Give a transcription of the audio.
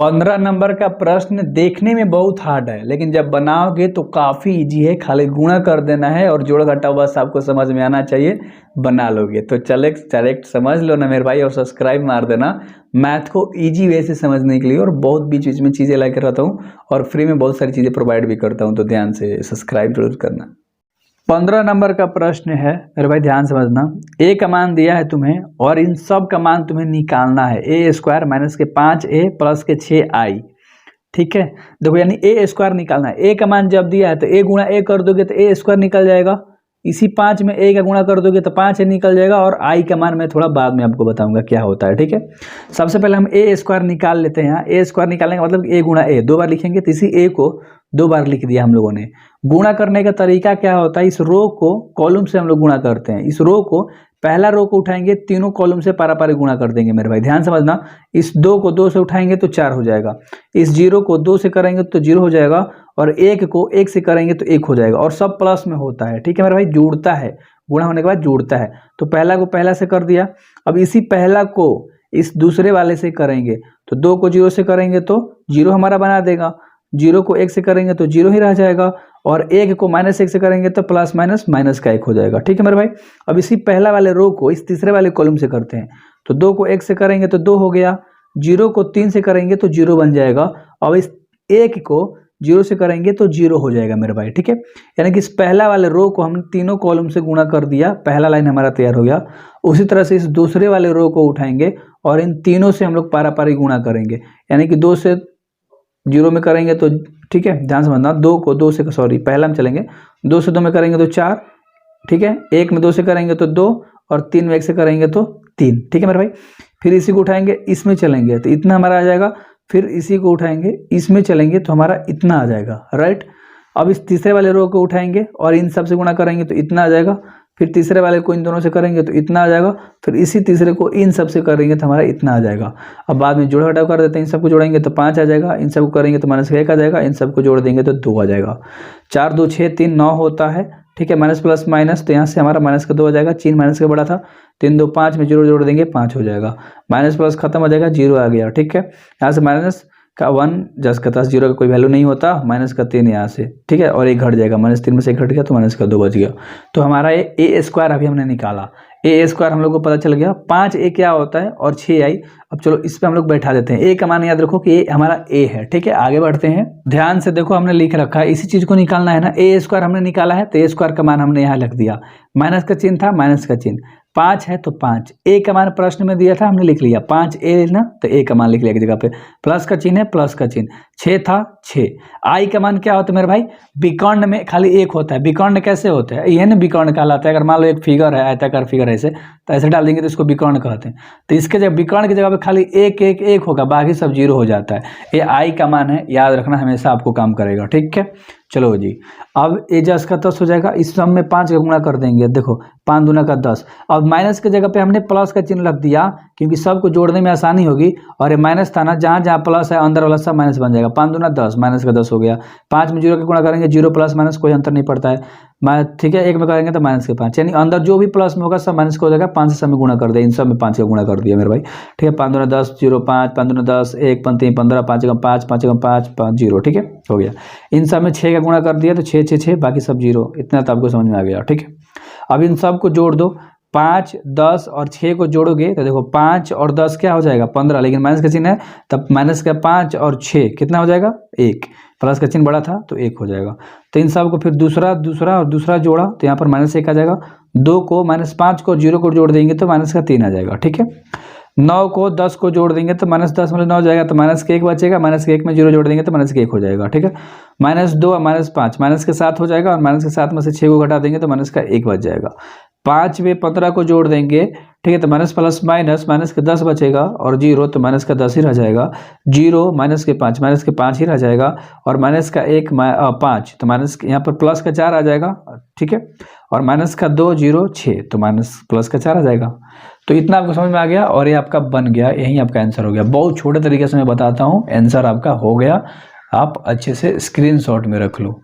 15 number का प्रश्न देखने में बहुत हार्ड है, लेकिन जब बनाओगे तो काफ़ी इजी है। खाली गुणा कर देना है और जोड़ घटाव बस आपको समझ में आना चाहिए, बना लोगे। तो चले डायरेक्ट समझ लो ना मेरे भाई, और सब्सक्राइब मार देना मैथ को इजी वे से समझने के लिए। और बहुत बीच बीच में चीज़ें लेकर रहता हूँ और फ्री में बहुत सारी चीज़ें प्रोवाइड भी करता हूँ, तो ध्यान से सब्सक्राइब जरूर करना। 15 नंबर का प्रश्न है मेरे भाई, ध्यान समझना। ए का मान दिया है तुम्हें और इन सब का मान तुम्हें निकालना है। ए स्क्वायर माइनस के 5a प्लस के 6i, ठीक है। देखो यानी ए स्क्वायर निकालना है। ए का मान जब दिया है तो ए गुणा ए कर दोगे तो ए स्क्वायर निकल जाएगा। इसी 5 में ए का गुणा कर दोगे तो 5 निकल जाएगा। और आई का मान मैं थोड़ा बाद में आपको बताऊंगा क्या होता है, ठीक है। सबसे पहले हम ए स्क्वायर निकाल लेते हैं। यहाँ ए स्क्वायर निकालने का मतलब ए गुणा ए, 2 बार लिखेंगे तो इसी ए को 2 बार लिख दिया हम लोगों ने। गुणा करने का तरीका क्या होता है, इस रो को कॉलम से हम लोग गुणा करते हैं। इस रो को, पहला रो को उठाएंगे, तीनों कॉलम से पारा गुणा कर देंगे मेरे भाई, ध्यान समझना। इस 2 को 2 से उठाएंगे तो 4 हो जाएगा। इस 0 को 2 से करेंगे तो 0 हो जाएगा। और 1 को 1 से करेंगे तो 1 हो जाएगा। और सब प्लस में होता है, ठीक है मेरे भाई, जुड़ता है। गुणा होने के बाद जुड़ता है। तो पहला को पहला से कर दिया। अब इसी पहला को इस दूसरे वाले से करेंगे तो 2 को 0 से करेंगे तो 0 हमारा बना देगा। 0 को 1 से करेंगे तो 0 ही रह जाएगा। और 1 को -1 से करेंगे तो प्लस माइनस माइनस का 1 हो जाएगा, ठीक है मेरे भाई। अब इसी पहला वाले रो को इस तीसरे वाले कॉलम से करते हैं। तो 2 को 1 से करेंगे तो 2 हो गया। 0 को 3 से करेंगे तो 0 बन जाएगा। अब इस 1 को 0 से करेंगे तो 0 हो जाएगा मेरे भाई, ठीक है। यानी कि इस पहला वाले रो को हम तीनों कॉलम से गुणा कर दिया, पहला लाइन हमारा तैयार हो गया। उसी तरह से इस दूसरे वाले रो को उठाएंगे और इन तीनों से हम लोग पारी गुणा करेंगे। यानी कि 2 से 0 में करेंगे तो, ठीक है, ध्यान समझना। 2 को 2 से, सॉरी पहला में चलेंगे, 2 से 2 में करेंगे तो 4, ठीक है। 1 में 2 से करेंगे तो 2 और 3 में 1 से करेंगे तो 3, ठीक है मेरे भाई। फिर इसी को उठाएंगे, इसमें चलेंगे तो इतना हमारा आ जाएगा। फिर इसी को उठाएंगे, इसमें चलेंगे तो हमारा इतना आ जाएगा, राइट। अब इस तीसरे वाले रो को उठाएंगे और इन सब से गुणा करेंगे तो इतना आ जाएगा। फिर तीसरे वाले को इन दोनों से करेंगे तो इतना आ जाएगा। फिर इसी तीसरे को इन सब से करेंगे तो हमारा इतना आ जाएगा। अब बाद में जोड़ घटाव कर देते हैं। इन सबको जोड़ेंगे तो 5 आ जाएगा। इन सबको करेंगे तो -1 आ जाएगा। इन सबको जोड़ देंगे तो 2 आ जाएगा। 4 2 6 3 9 होता है, ठीक है। माइनस प्लस माइनस, तो यहाँ से हमारा माइनस का 2 आ जाएगा। चिन्ह माइनस का बड़ा था। 3 2 5 में 0 जोड़ देंगे, 5 हो जाएगा। माइनस प्लस खत्म हो जाएगा, 0 आ गया, ठीक है। यहाँ से माइनस का 1 जस का 10, 0 का कोई वैल्यू नहीं होता। माइनस का 3 यहाँ से, ठीक है। और 1 घट जाएगा, -3 में से 1 घट गया तो माइनस का 2 बच गया। तो हमारा ये ए स्क्वायर अभी हमने निकाला। ए स्क्वायर हम लोग को पता चल गया। 5a क्या होता है और 6i। अब चलो इस पे हम लोग बैठा देते हैं। ए का मान याद रखो कि ये हमारा ए है, ठीक है। आगे बढ़ते हैं, ध्यान से देखो, हमने लिख रखा है, इसी चीज को निकालना है ना। ए स्क्वायर हमने निकाला है तो ए स्क्वायर का मान हमने यहाँ लिख दिया। माइनस का चिन्ह था, माइनस का चिन्ह। 5 है तो 5, ए का मान प्रश्न में दिया था, हमने लिख लिया 5a ना, तो ए का मान लिख लिया एक जगह पे। प्लस का चिन्ह है, प्लस का चिन्ह। 6 था, 6। आई का मान क्या होता है मेरे भाई, विकर्ण में खाली 1 होता है। विकर्ण कैसे होता है, यह ना विकर्ण कहलाता है। अगर मान लो एक फिगर है, आयताकार फिगर है ऐसे, तो ऐसे डाल देंगे तो इसको विकर्ण कहते हैं। तो इसके जब विकर्ण की जगह पे खाली 1 1 1 होगा, बाकी सब 0 हो जाता है। ये आई का मान है, याद रखना, हमेशा आपको काम करेगा, ठीक है। चलो जी, अब ए जस का 10 हो जाएगा। इस सब में 5 का गुणा कर देंगे, देखो 5 दूना का 10। अब माइनस की जगह पे हमने प्लस का चिन्ह रख दिया क्योंकि सबको जोड़ने में आसानी होगी। और ये माइनस था ना, जहाँ जहाँ प्लस है अंदर वाला सब माइनस बन जाएगा। 5 दूना 10, माइनस का 10 हो गया। 5 में 0 का गुणा करेंगे, 0 प्लस माइनस कोई अंतर नहीं पड़ता है, ठीक है। 1 में करेंगे तो माइनस के 5, यानी अंदर जो भी प्लस में होगा सब माइनस का हो जाएगा। 5 से सब में गुणा कर दिया, इन सब में 5 का गुणा कर दिया मेरे भाई, ठीक है। 5 दूना 10, 0 5, 5 दूना 10, 1 5 3 15, 5 का 5, 5 का 5, 5 0, ठीक है, हो गया। इन सब में 6 का गुणा कर दिया तो 6 6 6, बाकी सब 0। इतना तो आपको समझ में आ गया, ठीक है। अब इन सब को जोड़ दो। 5 10 और 6 को जोड़ोगे तो देखो 5 और 10 क्या हो जाएगा, 15। लेकिन माइनस का चिन्ह है, तब माइनस का 5 और 6 कितना हो जाएगा, 1। प्लस का चिन्ह बड़ा था तो 1 हो जाएगा। तो इन सब को फिर दूसरा और दूसरा जोड़ा तो यहाँ पर -1 आ जाएगा। 2 को -5 को 0 को जोड़ देंगे तो माइनस का 3 आ जाएगा, ठीक है। 9 को 10 को जोड़ देंगे तो -10 मतलब 9 हो जाएगा, तो माइनस के 1 बचेगा। माइनस के 1 में 0 जोड़ देंगे तो माइनस के 1 हो जाएगा, ठीक है। -2 और -5 माइनस के 7 हो जाएगा। और माइनस के 7 में से 6 को घटा देंगे तो माइनस का 1 बच जाएगा। 5 में 15 को जोड़ देंगे, ठीक है, तो माइनस प्लस माइनस, माइनस के 10 बचेगा और 0 तो माइनस का 10 ही रह जाएगा। 0 माइनस के 5, माइनस के 5 ही रह जाएगा। और माइनस का 1 5, तो माइनस यहाँ पर प्लस का 4 आ जाएगा, ठीक है। और माइनस का 2 0 6, तो माइनस प्लस का 4 आ जाएगा। तो इतना आपको समझ में आ गया और ये आपका बन गया, यही आपका आंसर हो गया। बहुत छोटे तरीके से मैं बताता हूँ, आंसर आपका हो गया। आप अच्छे से स्क्रीनशॉट में रख लो।